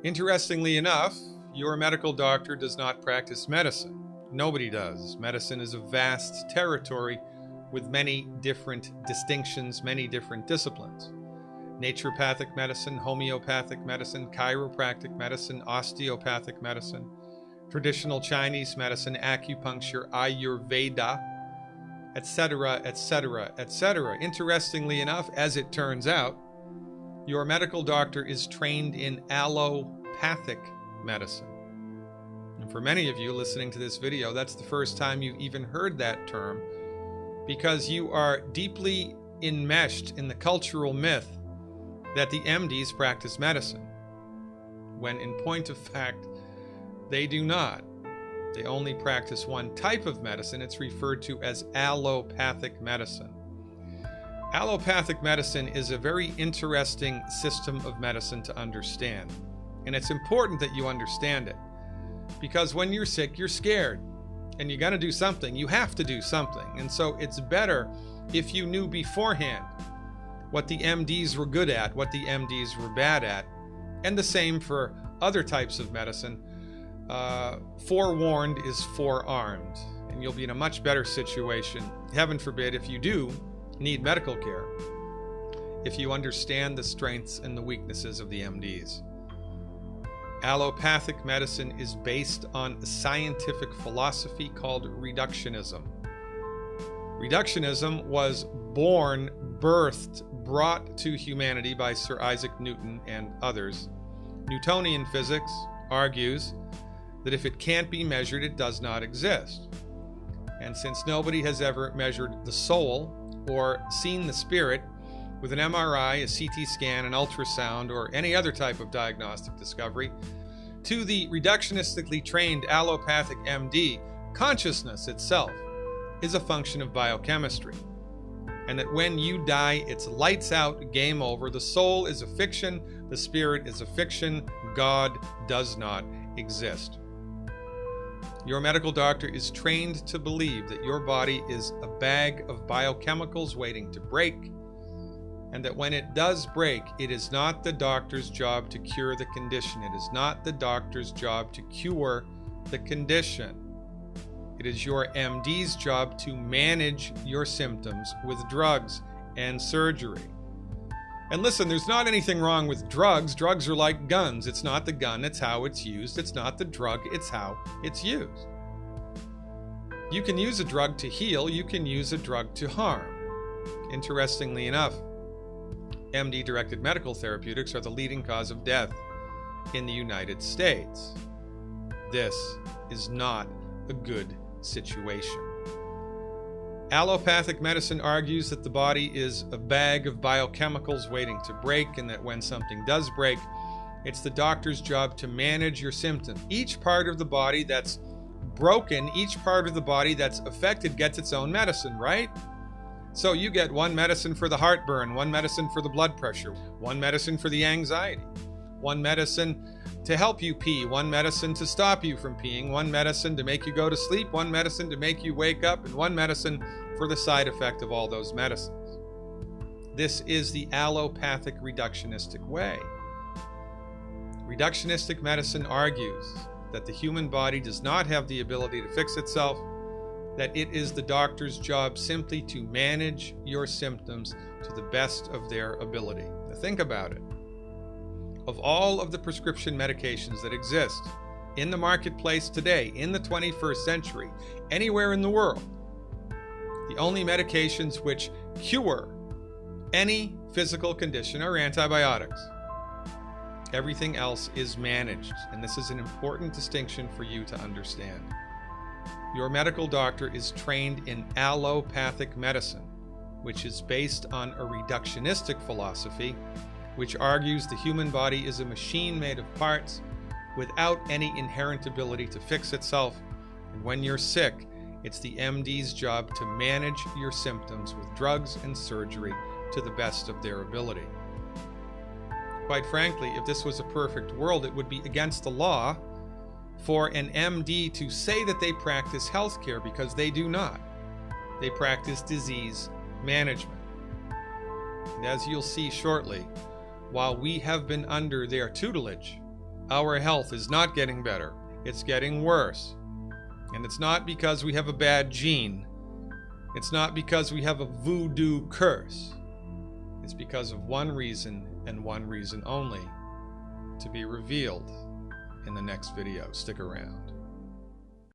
Interestingly enough, your medical doctor does not practice medicine. Nobody does. Medicine is a vast territory with many different distinctions, many different disciplines. Naturopathic medicine, homeopathic medicine, chiropractic medicine, osteopathic medicine, traditional Chinese medicine, acupuncture, Ayurveda, etc., etc., etc. Interestingly enough, as it turns out, your medical doctor is trained in allopathic medicine. And for many of you listening to this video, that's the first time you've even heard that term, because you are deeply enmeshed in the cultural myth that the MDs practice medicine, when in point of fact, they do not. They only practice one type of medicine. It's referred to as allopathic medicine. Allopathic medicine is a very interesting system of medicine to understand. And it's important that you understand it, because when you're sick, you're scared and you got to do something. You have to do something. And so it's better if you knew beforehand what the MDs were good at, what the MDs were bad at, and the same for other types of medicine. Forewarned is forearmed, and you'll be in a much better situation, heaven forbid, if you do need medical care, if you understand the strengths and the weaknesses of the MDs. Allopathic medicine is based on a scientific philosophy called reductionism. Reductionism was born, birthed, brought to humanity by Sir Isaac Newton and others. Newtonian physics argues that if it can't be measured, it does not exist. And since nobody has ever measured the soul or seen the spirit with an MRI, a CT scan, an ultrasound, or any other type of diagnostic discovery, to the reductionistically trained allopathic MD, consciousness itself is a function of biochemistry. And that when you die, it's lights out, game over. The soul is a fiction, the spirit is a fiction, God does not exist. Your medical doctor is trained to believe that your body is a bag of biochemicals waiting to break, and that when it does break, it is not the doctor's job to cure the condition. It is not the doctor's job to cure the condition. It is your MD's job to manage your symptoms with drugs and surgery. And listen, there's not anything wrong with drugs. Drugs are like guns. It's not the gun, it's how it's used. It's not the drug, it's how it's used. You can use a drug to heal, you can use a drug to harm. Interestingly enough, MD-directed medical therapeutics are the leading cause of death in the United States. This is not a good situation. Allopathic medicine argues that the body is a bag of biochemicals waiting to break, and that when something does break, it's the doctor's job to manage your symptom. Each part of the body that's broken, each part of the body that's affected gets its own medicine, right? So you get one medicine for the heartburn, one medicine for the blood pressure, one medicine for the anxiety, one medicine to help you pee, one medicine to stop you from peeing, one medicine to make you go to sleep, one medicine to make you wake up, and one medicine for the side effect of all those medicines. This is the allopathic reductionistic way. Reductionistic medicine argues that the human body does not have the ability to fix itself, that it is the doctor's job simply to manage your symptoms to the best of their ability. Now think about it. Of all of the prescription medications that exist in the marketplace today, in the 21st century, anywhere in the world, the only medications which cure any physical condition are antibiotics. Everything else is managed, and this is an important distinction for you to understand. Your medical doctor is trained in allopathic medicine, which is based on a reductionistic philosophy, which argues the human body is a machine made of parts without any inherent ability to fix itself. And when you're sick, it's the MD's job to manage your symptoms with drugs and surgery to the best of their ability. Quite frankly, if this was a perfect world, it would be against the law for an MD to say that they practice healthcare, because they do not. They practice disease management. And as you'll see shortly, while we have been under their tutelage, our health is not getting better. It's getting worse. And it's not because we have a bad gene. It's not because we have a voodoo curse. It's because of one reason and one reason only, to be revealed in the next video. Stick around.